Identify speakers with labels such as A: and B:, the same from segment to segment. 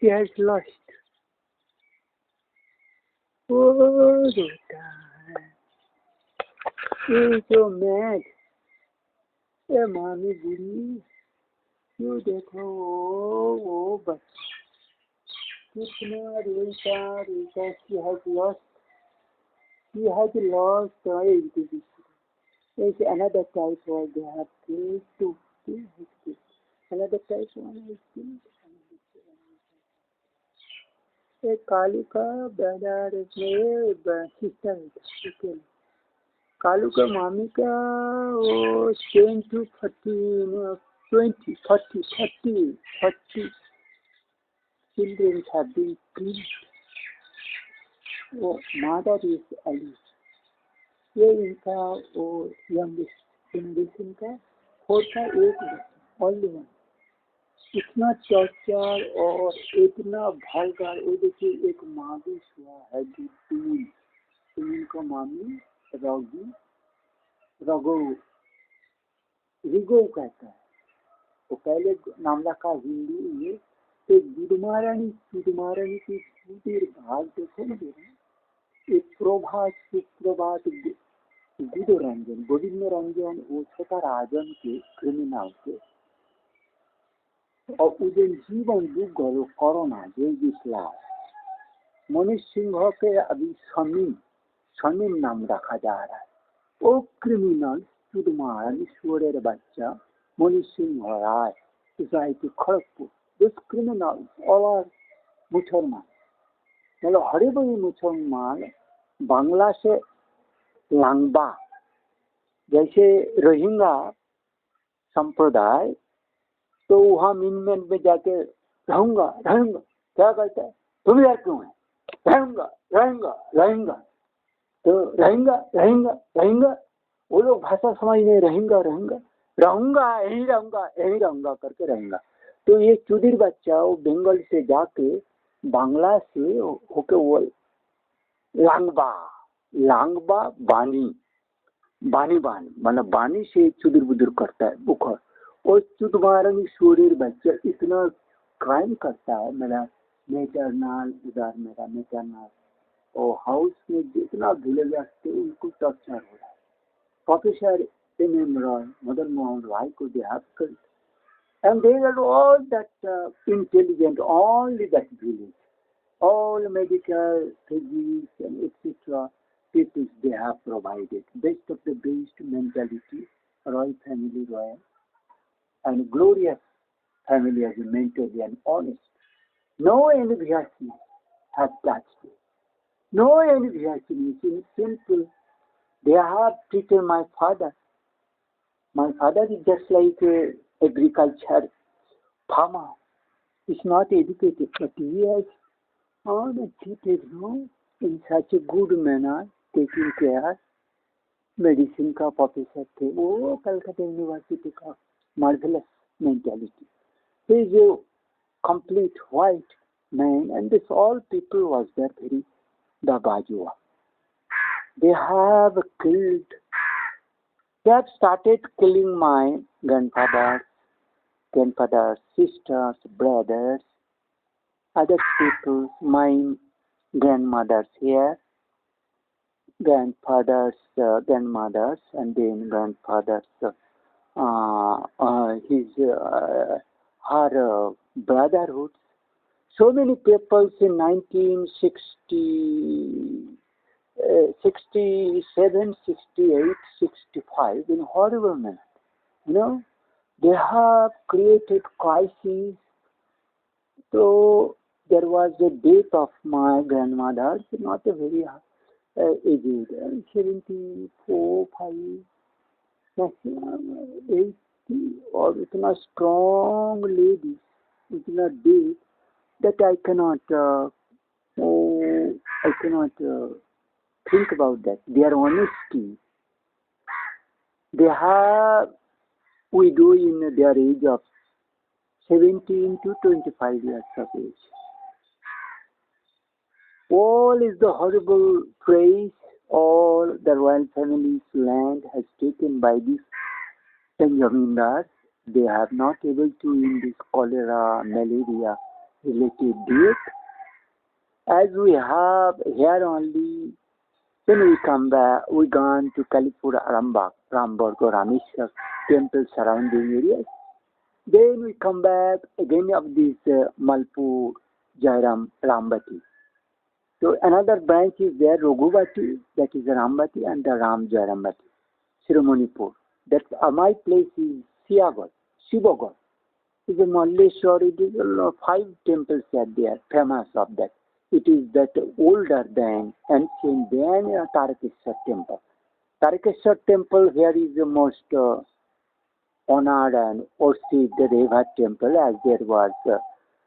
A: She has lost. Oh, Rita. She's so mad. ए मामी बुढ़ी क्यों देखो वो बस कितना रोता she has lost intuition. There's another type where they have killed two. Another type one is killed. A Kaluka brother is a sister. Kaluka mami ka वो 10 to 30, 20, 30 children have been killed. वो mother is Ali. ये इनका वो youngest generation का होता एक only one. इतना चौचार और इतना भालगार वो देखिए एक मावी हुआ है दून का मामी रिगो कहता है वो पहले नामला का हिंदी ये एक गुदमारानी की सुधीर भाग देखो ना एक प्रभात सुप्रभात गोविंद रंजन वो छोटा राजन के क्रिमिनल के और उदय जीवन दुग्गल कोरोना जो मनीष सिंह के अभी शमीम नाम रखा जा रहा है वो क्रिमिनल सुदमार ईश्वरेर बच्चा मनीष सिंह राय सोसाइटी खड़गपुर दिस क्रिमिनल और मुसलमान मतलब हरे बड़े मुसलमान बांग्ला से लांगबा जैसे रोहिंग्या संप्रदाय तो वहाँ मिनमेंट में जाके रहूंगा क्या कहता है तुम यार क्यों है रहेंगा तो रहेंगा वो लोग भाषा समझ नहीं रहूंगा यही रहूंगा करके रहेंगा तो ये चुदिर बच्चा वो बंगाल से जाके बांग्ला से होके वो लांगबा बानी मतलब बानी से चुदिर बुदुर करता है बुखर और चुदमारन शोरेर बच्चा इतना क्राइम करता है मेरा मैटरनल उधर मेरा मैटरनल और हाउस में जितना भूले जाते उनको टॉर्चर हो रहा है प्रोफेसर रॉय मदन मोहन रॉय को they have killed and they are all that intelligent only that village all medical physics and etc people they have provided best of the best mentality royal family royal and glorious family as mentally and honest no envious have touched it. No envious in simple. They have treated my father. My father is just like agriculture farmer. He's not educated, but he has treated him in such a good manner, taking care. Medicine का professor थे वो Calcutta university का marvelous mentality. He is a complete white man, and this all people was there very the Bajua. They have started killing my grandfathers, sisters, brothers, other people, my grandmothers here, grandfathers, grandmothers, and then grandfathers, her brotherhood. So many people in 1960, 67, 68, 65 in horrible manner. You know, they have created crises. So there was a death of my grandmother, not a very aged, 74, 5, maximum 80, or itna strong lady, itna deep that I cannot think about that. Their honesty. They have widow in their age of 17 to 25 years of age. All is the horrible praise all the royal family's land has taken by this then zamindars, they have not able to in this cholera, malaria related diet. As we have here only, then we come back, we gone to Kalipur, Arambagh, Ramburg or Rameshwar temple surrounding areas. Then we come back again of this Malpur, Jairam, Rambati. So another branch is there, Roghubati, that is Rambati, and the Ram Jairambati, Shiromonipur. That my place is Siagar, Shivagar. It is a Malleshwar, it is 5 temples are there, famous of that. It is that older than ancient than Tarakeshwar temple. Tarakeshwar temple here is the most honored and worshipped Reva temple, as there was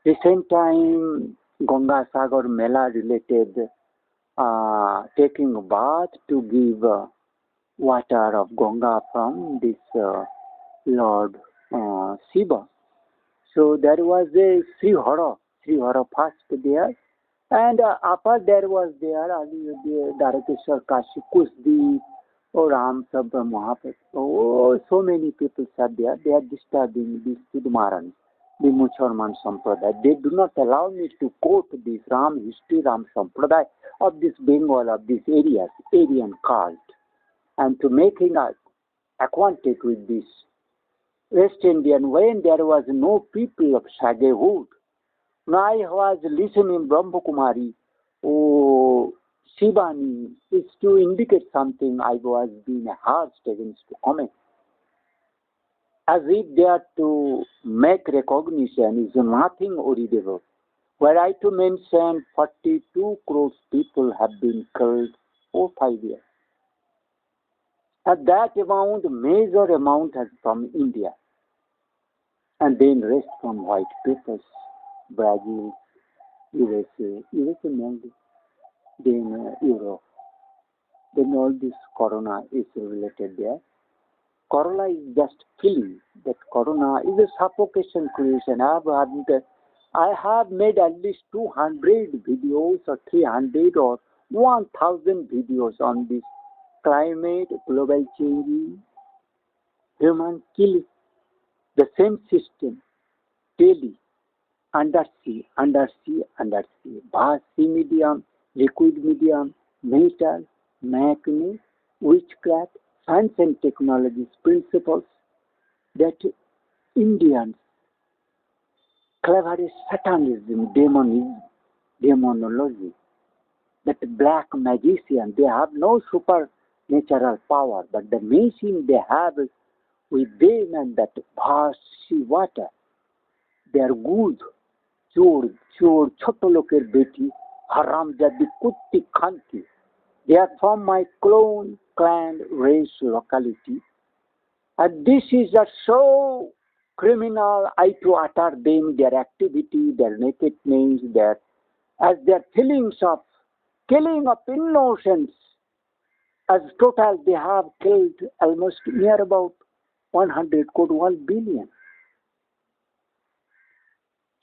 A: recent time Ganga Sagar Mela related taking a bath to give water of Ganga from this Lord Shiva. So there was a Sri Hara fast there. And upper there was there Darakeshwar, Kashi, Kusdeep, Ram Sabha Mahaprabhu. Oh, so many people are there. They are disturbing this Sudmaran, the Muchorman Sampradaya. They do not allow me to quote this Ram history, Ram Sampradaya of this Bengal, of these areas, Aryan cult, and to making us acquainted with this West Indian when there was no people of Shagehud. Now I was listening Brahma Kumari, oh, Shivani, is to indicate something I was being harsh against to comment. As if they are to make recognition is nothing audible. Were I to mention 42 crores people have been killed for 5 years. And that amount, major amount has from India. And then rest from white peoples, Brazil, USA mainly, then Europe. Then all this corona is related there. Corona is just feeling that corona is a suffocation creation. I have made at least 200 videos or 300 or 1,000 videos on this climate, global changing, human killing, the same system, daily, undersea, vast sea medium, liquid medium, metal, magnet, witchcraft, science and technologies principles that Indians, cleverest satanism, demonology, that black magician, they have no supernatural power, but the machine they have with them and that vast sea water, they are good. चोर छोटो लोकेर बेटी हरामजादी कुत्ती खानती. They are from my clan race locality, and this is so criminal. I to utter them their activity, their nakedness, their feelings of killing of innocents. As total, they have killed almost near about 100 billion.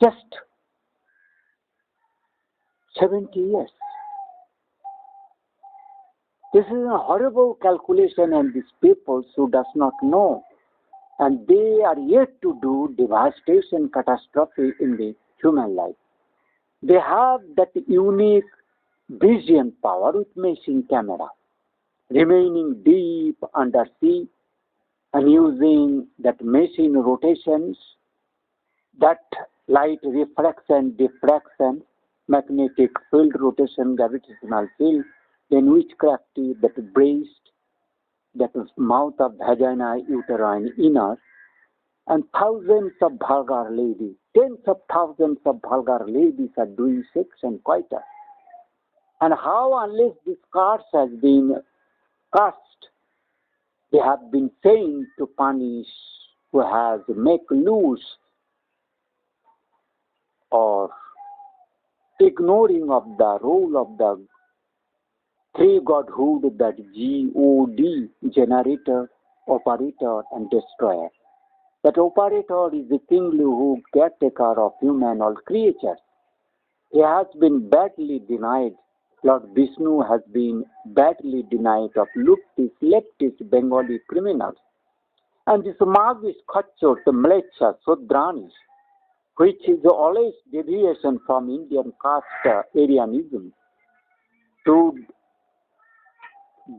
A: Just 70 years. This is a horrible calculation on these people who does not know. And they are yet to do devastation, catastrophe in the human life. They have that unique vision power with machine camera, remaining deep under sea and using that machine rotations, that light refraction, diffraction, magnetic field rotation, gravitational field, then witchcrafty, that breast, that mouth of vagina, uterine, inner, and thousands of vulgar ladies, tens of thousands of vulgar ladies are doing sex and coitus. And how, unless this curse has been cast, they have been saying to punish who has make loose or ignoring of the role of the three godhood, that God, generator, operator, and destroyer. That operator is the kingly who caretaker of human all creatures. He has been badly denied. Lord Vishnu has been badly denied of leftist Bengali criminals. And this magis kachot mlecha sudranis, which is always deviation from Indian caste Aryanism to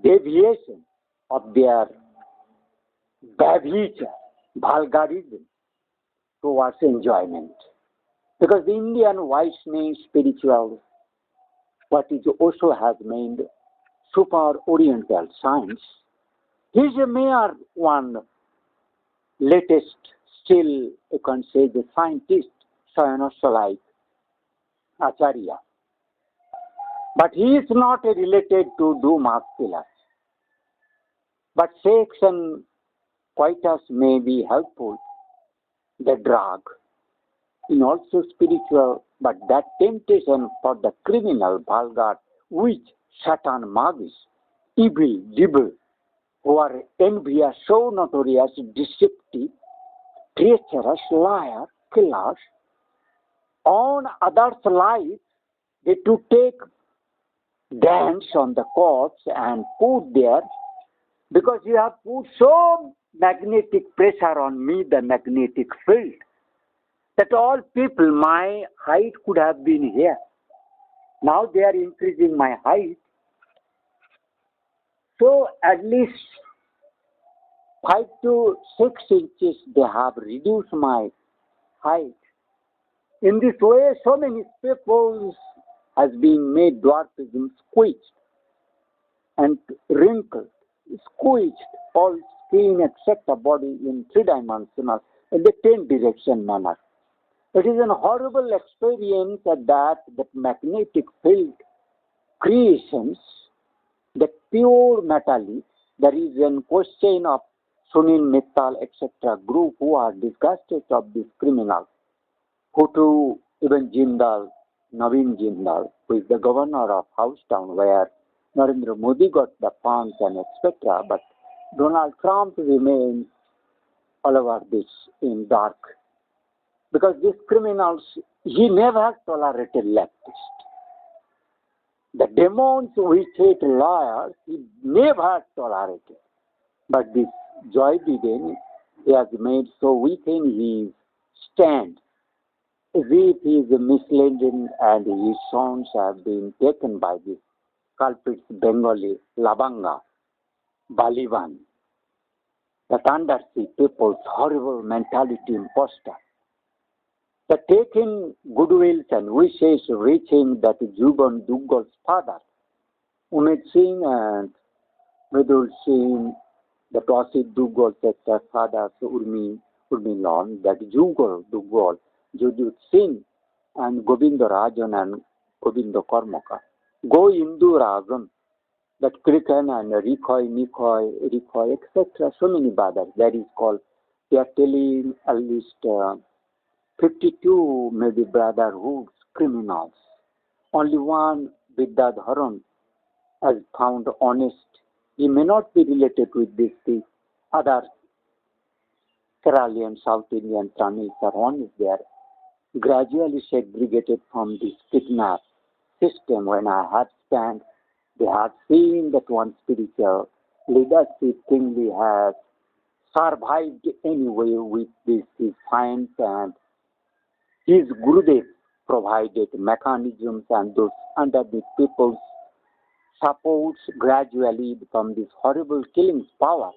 A: deviation of their bhavija, vulgarism towards enjoyment. Because the Indian Vaishnava spiritual, what is also has made super oriental science, is a mere one latest still, you can say, the scientist, like Acharya. But he is not related to do muscular. But sex and coitus may be helpful, the drug, in also spiritual, but that temptation for the criminal, vulgar, witch, Satan, magis, evil, devil, who are envious, so notorious, deceptive, treacherous, liar, killers, on others' lives, they to take dance on the corpse and put there, because you have put so magnetic pressure on me, the magnetic field, that all people, my height could have been here. Now they are increasing my height. So at least 5 to 6 inches they have reduced my height. In this way, so many people has been made dwarfism squeezed and wrinkled, squeezed, all skin except the body in 3-dimensional, in the 10-direction manner. It is an horrible experience that magnetic field creations, the pure metallic. There is a question of Sunil Mittal, etc. group who are disgusted of this criminal, who to even Jindal, Naveen Jindal, who is the governor of Housetown, where Narendra Modi got the funds and etc. But Donald Trump remains all over this in dark. Because these criminals, he never tolerated leftists. The demons which hate liars, he never tolerated. But this Joy Biden, he has made so weaken his stand, as if he is misleading and his sons have been taken by these culprits, Bengali, Labanga, Baliban, that Undersea people's horrible mentality imposter. The taking goodwills and wishes reaching that jeeban Duggal's father, Umid Singh and Mridul Singh, the Tushay Tukhay Nikhay father, Urmilon, that Duggal Duggal, Judith Singh and Govinda Rajan and Govinda Karmakar. Go Indu Rajan, that Krikan and Rikoy, Nikhay, etc. So many brothers. That is called, they are telling at least 52 maybe brotherhoods, criminals. Only one, Vidyadharan, has found honest. He may not be related with the other Keralian, South Indian, Tamil, are honest. They are gradually segregated from this kidnap system. When I have stand, they have seen that one spiritual leadership kingly has survived anyway with this his science, and his Gurudev provided mechanisms, and those under the people's supports gradually become this horrible killing power.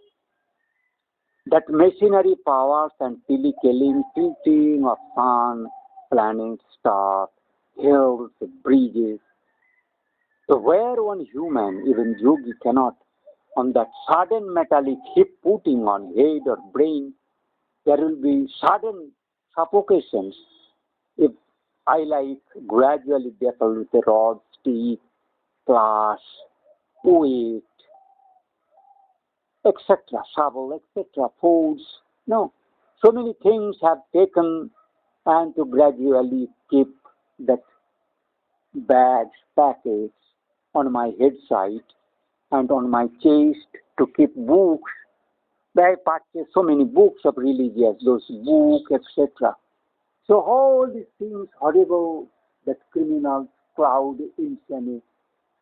A: That machinery powers and killing, tilting of sun, planets, stars, hills, bridges. So where one human, even yogi, cannot, on that sudden metallic hip putting on head or brain, there will be sudden suffocations. If I like gradually battle with a rod, stick, clash, weight, etc., shovel, etc., foods. No. So many things have taken and to gradually keep that bags, packets on my head side and on my chest to keep books. I purchased so many books of religious, those books, etc. So all these things horrible that criminals, crowd, insanity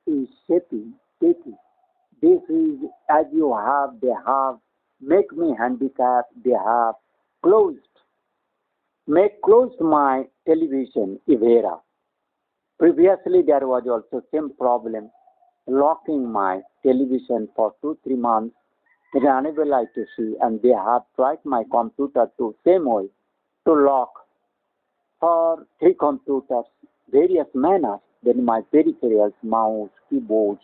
A: is shaping, taking. This is as you have, they have make me handicapped. They have closed my television Ivera. Previously, there was also same problem, locking my television for 2-3 months. It is unable I to see, and they have tried my computer to same way to lock for 3 computers, various manners. Then my peripherals, mouse, keyboards.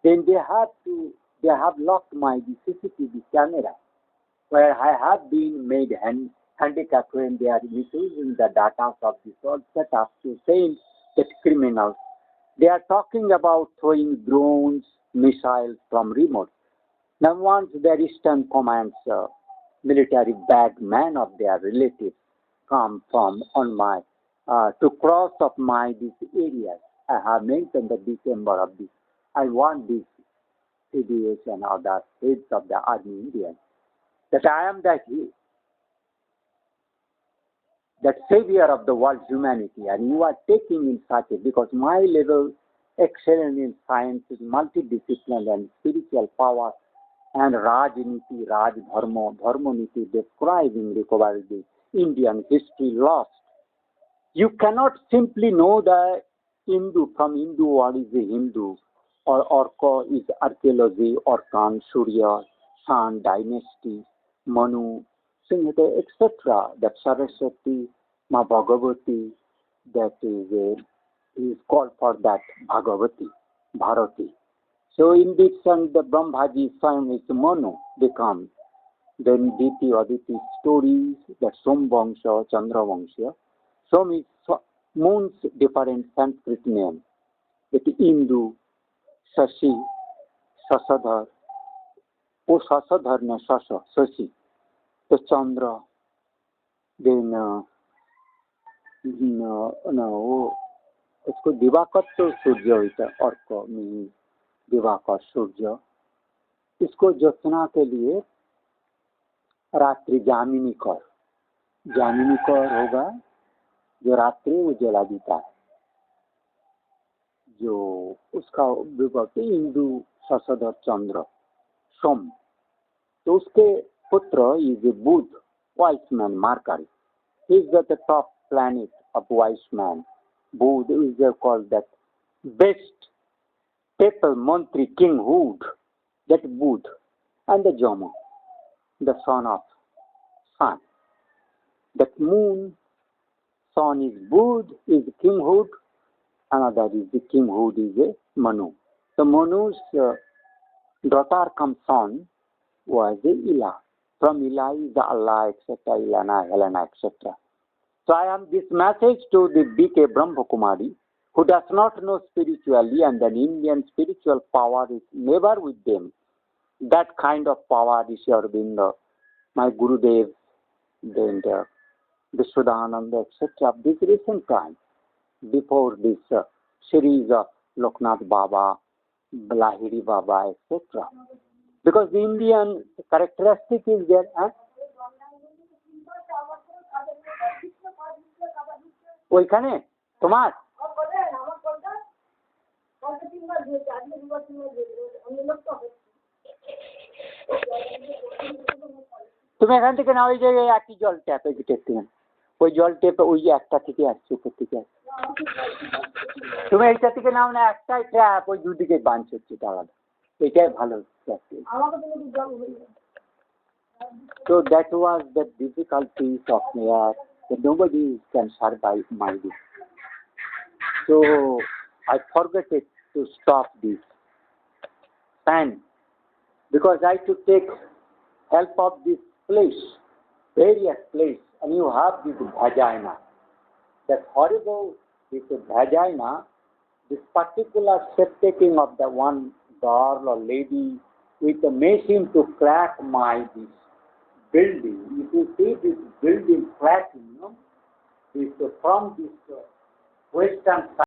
A: Then they have locked my CCTV camera, where I have been made handicapped when they are misusing the data of this all setup to send the criminals. They are talking about throwing drones, missiles from remote. Now once their Eastern Command's military bad man of their relatives come from on my to cross of my these areas. I have mentioned the December of this. I want this CDS and other heads of the Army Indians that I am that savior of the world humanity, and you are taking in such a, because my level excellence in science is multidisciplinary and spiritual power and Rajniti, Raj Dharmoniti describing recovery the Indian history lost. You cannot simply know the Hindu from Hindu, what is a Hindu, or is archaeology, or Khan, Surya, Shan, dynasty, Manu, Singh, etc. That Saraswati, Ma Bhagavati, that is called for that Bhagavati, Bharati. So in this song, the Brahmaji's son is Manu becomes. Then Diti Aditi stories, that Som Vangsha, Chandra Vangsha. Som is moon's different Sanskrit name. It Indu, Shashi, Shashadhar, O Shashadhar na Shasha, Shashi, the Chandra, then उसको दिवाकर तो सूर्य होता है, और को दिवाकर सूर्य. इसको ज्योत्सना के लिए रात्रि जामिनी कर होगा, जो रात्रि उजला देता है, जो उसका विभक्ति इंदु शशधर चंद्र सोम. तो उसके पुत्र is Budh, wise man marker. He is the top planet of wise man. Buddha is called that best papal mantri kinghood, that Buddha. And the Jama, the son of sun. That moon, son is Buddha, is kinghood. Another is the kinghood is a Manu. So Manu's daughter come son was the Ila. From Ila is the Allah, etc., Ilana, Helena, etc. So I am this message to the BK Brahma Kumari, who does not know spiritually, and the Indian spiritual power is never with them. That kind of power is Aurobindo, my Gurudev, then the Sudananda, etc. This recent time, before this series of Loknath Baba, Lahiri Baba, etc. Because the Indian characteristic is there. ওইখানে তোমার তুমি এখান থেকে না, ওই যে একই জল ট্যাপে ওই জল টেপে ওই যে একটা থেকে আসছে, উপর থেকে আসছে, তুমি এইটা থেকে নাও না, একটাই ট্যাপ, ওই দুদিকে বাঞ্চ হচ্ছে আলাদা, এটাই ভালো. So that was the difficulties of air, that nobody can survive my this. So I forgot it to stop this fan, because I to take help of this place, various place, and you have this vagina, that horrible this vagina, this particular step taking of the one girl or lady with a machine to crack my this building. If you see this building cracking, this from this western side.